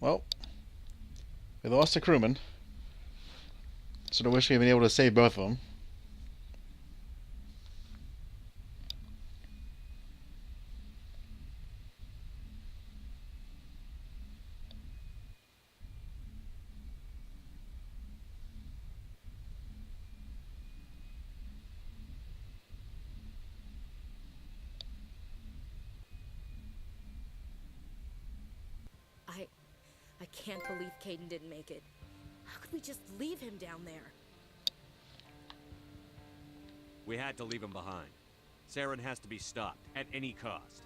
Well, we lost a crewman. Sort of wish we'd been able to save both of them. I... I can't believe Caden didn't make it. How could we just leave him down there? We had to leave him behind. Saren has to be stopped, at any cost.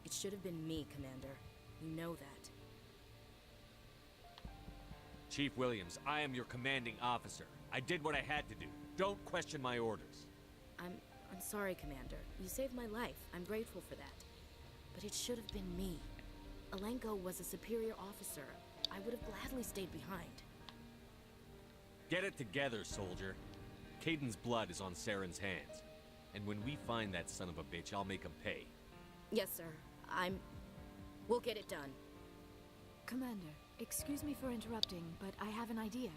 It should have been me, Commander. You know that. Chief Williams, I am your commanding officer. I did what I had to do. Don't question my orders. I'm sorry, Commander. You saved my life. I'm grateful for that. But it should have been me. Alenko was a superior officer. I would have gladly stayed behind. Get it together, soldier. Caden's blood is on Saren's hands. And when we find that son of a bitch, I'll make him pay. Yes, sir. We'll get it done. Commander, excuse me for interrupting, but I have an idea.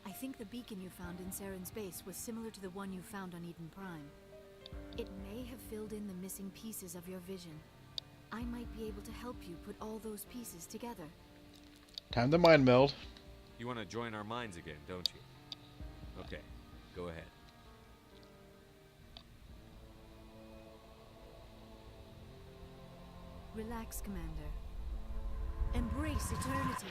I think the beacon you found in Saren's base was similar to the one you found on Eden Prime. It may have filled in the missing pieces of your vision. I might be able to help you put all those pieces together. Time to mind meld. You want to join our minds again, don't you? Okay, go ahead. Relax, Commander. Embrace eternity.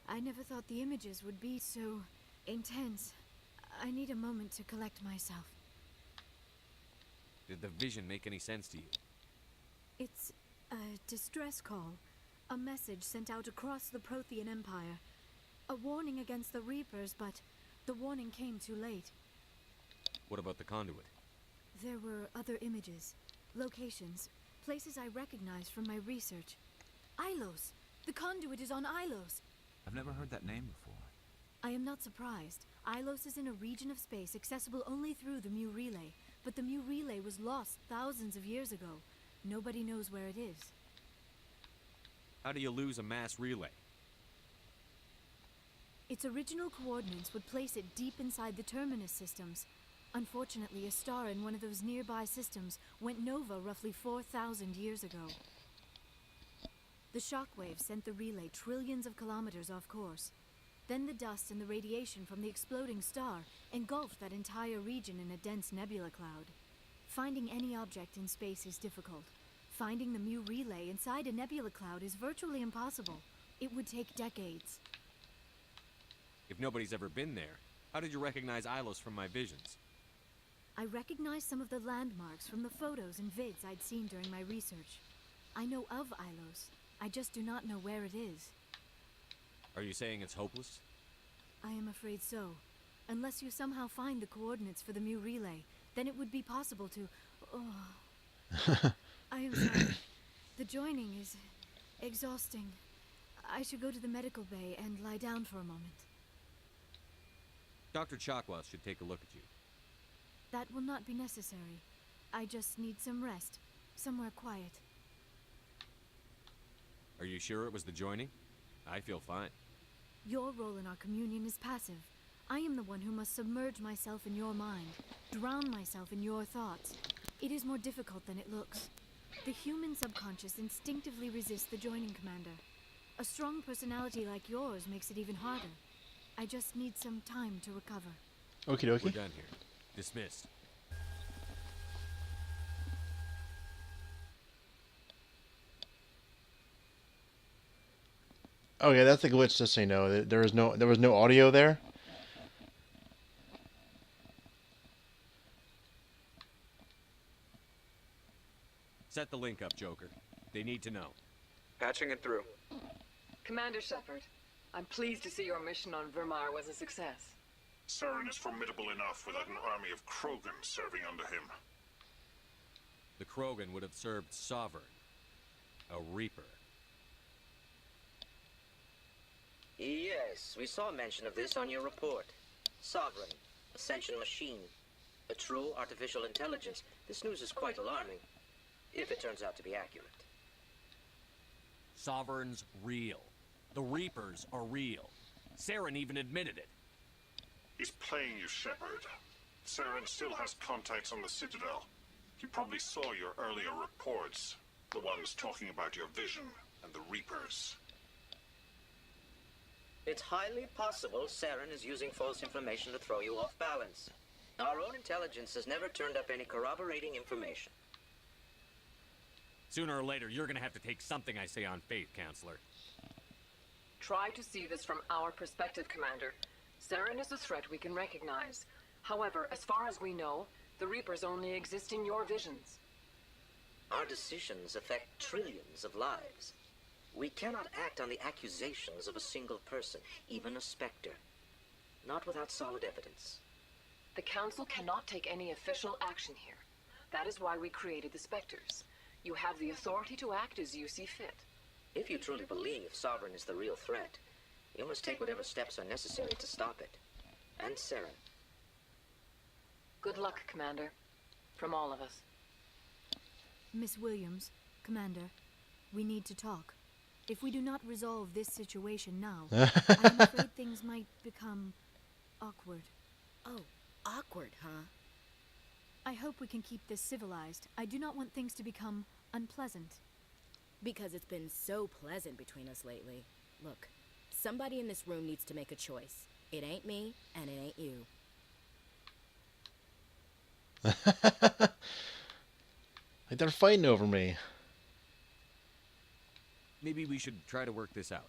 I never thought the images would be so intense. I need a moment to collect myself. Did the vision make any sense to you? It's a distress call. A message sent out across the Prothean Empire. A warning against the Reapers, but the warning came too late. What about the conduit? There were other images, locations, places I recognized from my research. Ilos! The conduit is on Ilos! I've never heard that name before. I am not surprised. Ilos is in a region of space accessible only through the Mu Relay, but the Mu Relay was lost thousands of years ago. Nobody knows where it is. How do you lose a mass relay? Its original coordinates would place it deep inside the Terminus systems. Unfortunately, a star in one of those nearby systems went nova roughly 4,000 years ago. The shockwave sent the relay trillions of kilometers off course. Then the dust and the radiation from the exploding star engulfed that entire region in a dense nebula cloud. Finding any object in space is difficult. Finding the Mu Relay inside a nebula cloud is virtually impossible. It would take decades. If nobody's ever been there, how did you recognize Ilos from my visions? I recognized some of the landmarks from the photos and vids I'd seen during my research. I know of Ilos. I just do not know where it is. Are you saying it's hopeless? I am afraid so. Unless you somehow find the coordinates for the Mu Relay, then it would be possible to... Oh. I am sorry. The joining is exhausting. I should go to the medical bay and lie down for a moment. Dr. Chakwas should take a look at you. That will not be necessary. I just need some rest. Somewhere quiet. Are you sure it was the joining? I feel fine. Your role in our communion is passive. I am the one who must submerge myself in your mind, drown myself in your thoughts. It is more difficult than it looks. The human subconscious instinctively resists the joining, Commander. A strong personality like yours makes it even harder. I just need some time to recover. Okie dokie. We're done here. Dismissed. Okay, that's a glitch. Just so you know, there was no audio there. Set the link up, Joker. They need to know. Patching it through. Commander Shepard, I'm pleased to see your mission on Vermar was a success. Saren is formidable enough without an army of Krogan serving under him. The Krogan would have served Sovereign, a Reaper. Yes, we saw mention of this on your report. Sovereign, Ascension machine, a true artificial intelligence. This news is quite alarming, if it turns out to be accurate. Sovereign's real. The Reapers are real. Saren even admitted it. He's playing you, Shepard. Saren still has contacts on the Citadel. He probably saw your earlier reports. The ones talking about your vision and the Reapers. It's highly possible Saren is using false information to throw you off balance. Our own intelligence has never turned up any corroborating information. Sooner or later, you're gonna have to take something I say on faith, Counselor. Try to see this from our perspective, Commander. Saren is a threat we can recognize. However, as far as we know, the Reapers only exist in your visions. Our decisions affect trillions of lives. We cannot act on the accusations of a single person, even a Spectre. Not without solid evidence. The Council cannot take any official action here. That is why we created the Spectres. You have the authority to act as you see fit. If you truly believe Sovereign is the real threat, you must take whatever steps are necessary to stop it. And Saren. Good luck, Commander. From all of us. Miss Williams, Commander, we need to talk. If we do not resolve this situation now, I am afraid things might become awkward. Oh, awkward, huh? I hope we can keep this civilized. I do not want things to become unpleasant. Because it's been so pleasant between us lately. Look, somebody in this room needs to make a choice. It ain't me, and it ain't you. Like they're fighting over me. Maybe we should try to work this out.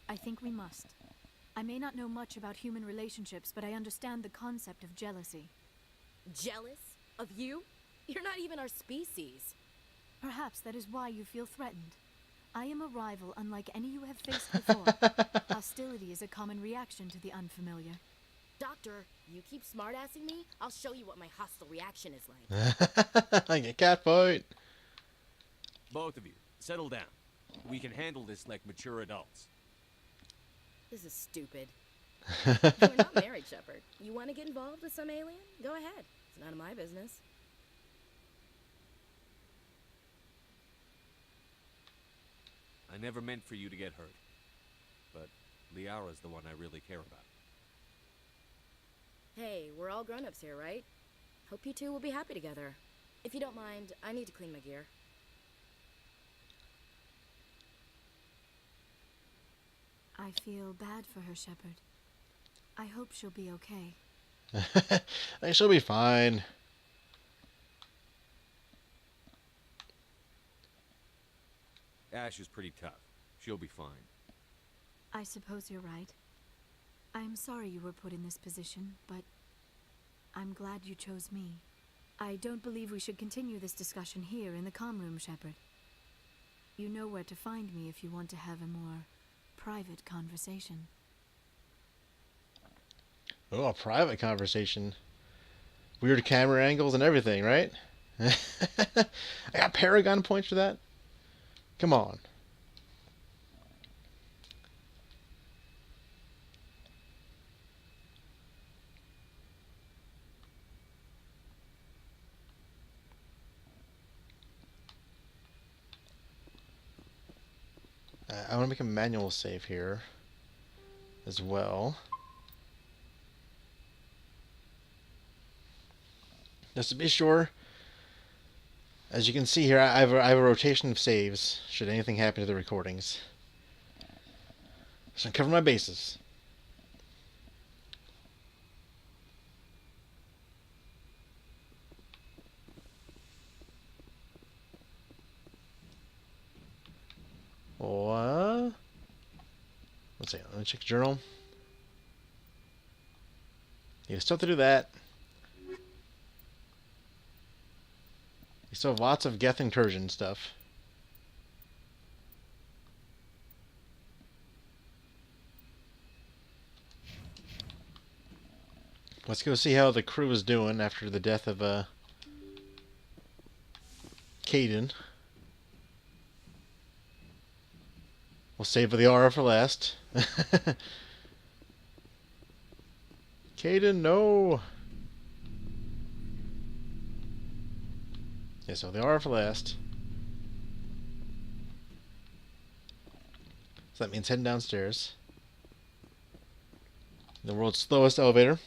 I think we must. I may not know much about human relationships, but I understand the concept of jealousy. Jealous? Of you? You're not even our species. Perhaps that is why you feel threatened. I am a rival unlike any you have faced before. Hostility is a common reaction to the unfamiliar. Doctor, you keep smartassing me, I'll show you what my hostile reaction is like. Like a cat fight. Both of you, settle down. We can handle this like mature adults. This is stupid. We're not married, Shepard. You want to get involved with some alien? Go ahead. It's none of my business. I never meant for you to get hurt. But Liara's the one I really care about. Hey, we're all grown-ups here, right? Hope you two will be happy together. If you don't mind, I need to clean my gear. I feel bad for her, Shepard. I hope she'll be okay. Like, she'll be fine. Ash is pretty tough. She'll be fine. I suppose you're right. I'm sorry you were put in this position, but I'm glad you chose me. I don't believe we should continue this discussion here in the comm room, Shepard. You know where to find me if you want to have a more private conversation. Oh, a private conversation. Weird camera angles and everything, right? I got Paragon points for that? Come on. I want to make a manual save here as well. Just to be sure. As you can see here, I have a rotation of saves should anything happen to the recordings. So I cover my bases. What? Let's see. Let me check the journal. You still have to do that. You We still have lots of Geth incursion stuff. Let's go see how the crew is doing after the death of Caden. We'll save the aura for last. Caden, no! Yeah, so the aura for last. So that means heading downstairs. The world's slowest elevator.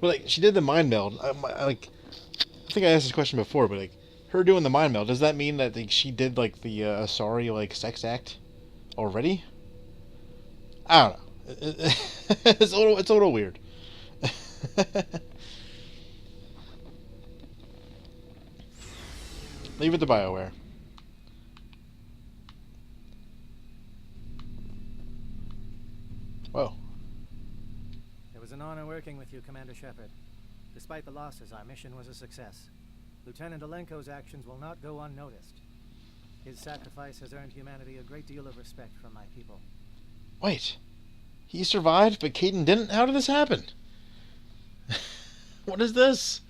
Well, like, she did the mind meld. I think I asked this question before, but like, her doing the mind meld, does that mean that like, she did like the Asari like sex act already? I don't know. It's a little weird. Leave it to BioWare. Whoa. It was an honor working with you, Commander Shepard. Despite the losses, our mission was a success. Lieutenant Alenko's actions will not go unnoticed. His sacrifice has earned humanity a great deal of respect from my people. Wait. He survived, but Caden didn't? How did this happen? What is this?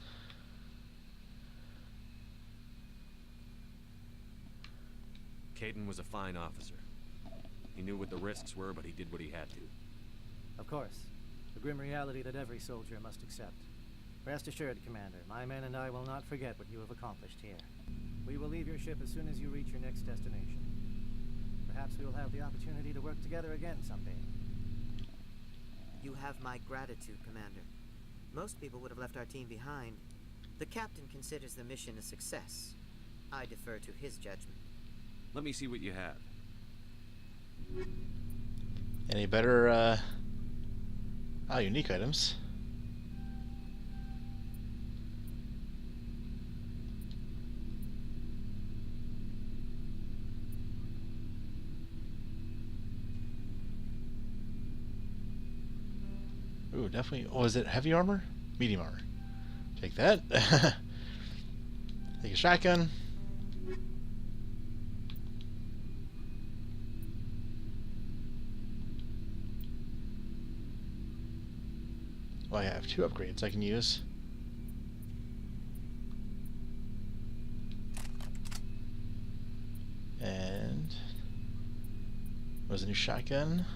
Caden was a fine officer. He knew what the risks were, but he did what he had to. Of course. The grim reality that every soldier must accept. Rest assured, Commander, my men and I will not forget what you have accomplished here. We will leave your ship as soon as you reach your next destination. Perhaps we will have the opportunity to work together again someday. You have my gratitude, Commander. Most people would have left our team behind. The captain considers the mission a success. I defer to his judgment. Let me see what you have. Any better, unique items. Ooh, definitely. Oh, is it heavy armor? Medium armor. Take that. Take a shotgun. Well, I have 2 upgrades I can use. And was a new shotgun.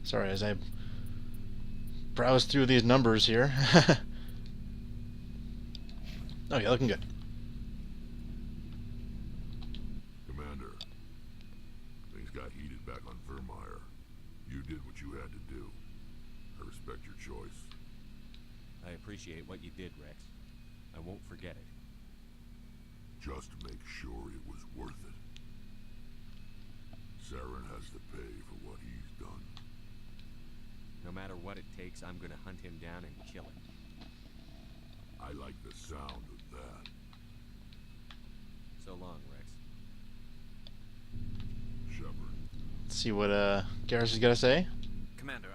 Sorry, as I browse through these numbers here. Oh yeah, looking good. Commander, things got heated back on Vermeer. You did what you had to do. I respect your choice. I appreciate what you did, Rex. I won't forget it. Just make sure it was worth it. Saren has to pay for what he's done. No matter what it takes, I'm gonna hunt him down and kill him. I like the sound of that. So long, Rex. Shepard. Let's see what Garrus is gonna say. Commander,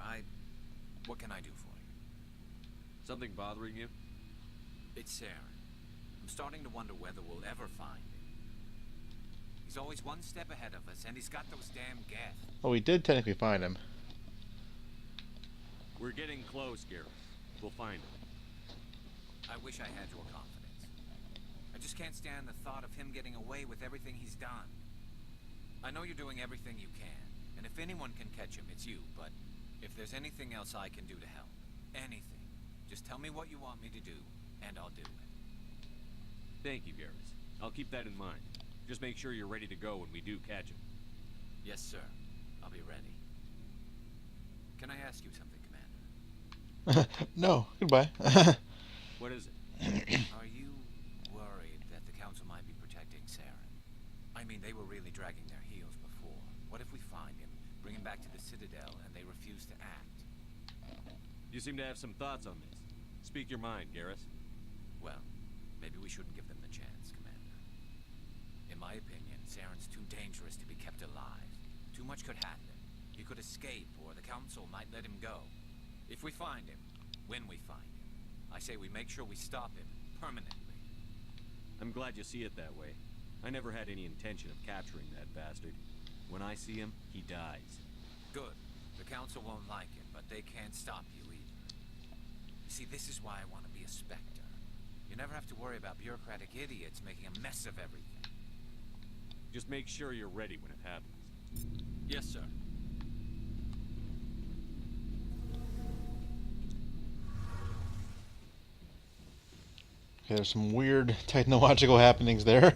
what can I do for you? Something bothering you? It's Saren. I'm starting to wonder whether we'll ever find him. He's always one step ahead of us, and he's got those damn Geth. Well, we did technically find him. We're getting close, Garrus. We'll find him. I wish I had your confidence. I just can't stand the thought of him getting away with everything he's done. I know you're doing everything you can, and if anyone can catch him, it's you, but if there's anything else I can do to help, anything, just tell me what you want me to do, and I'll do it. Thank you, Garrus. I'll keep that in mind. Just make sure you're ready to go when we do catch him. Yes, sir. I'll be ready. Can I ask you something, Commander? No, goodbye. What is it? Are you worried that the Council might be protecting Saren? I mean, they were really dragging their heels before. What if we find him, bring him back to the Citadel, and they refuse to act? You seem to have some thoughts on this. Speak your mind, Garrus. Well, maybe we shouldn't give them the chance, Commander. In my opinion, Saren's too dangerous to be kept alive. Too much could happen. He could escape, or the Council might let him go. If we find him, when we find him, I say we make sure we stop him permanently. I'm glad you see it that way. I never had any intention of capturing that bastard. When I see him, he dies. Good. The Council won't like it, but they can't stop you either. You see, this is why I want to be a Spectre. You never have to worry about bureaucratic idiots making a mess of everything. Just make sure you're ready when it happens. Yes, sir. Okay, there's some weird technological happenings there.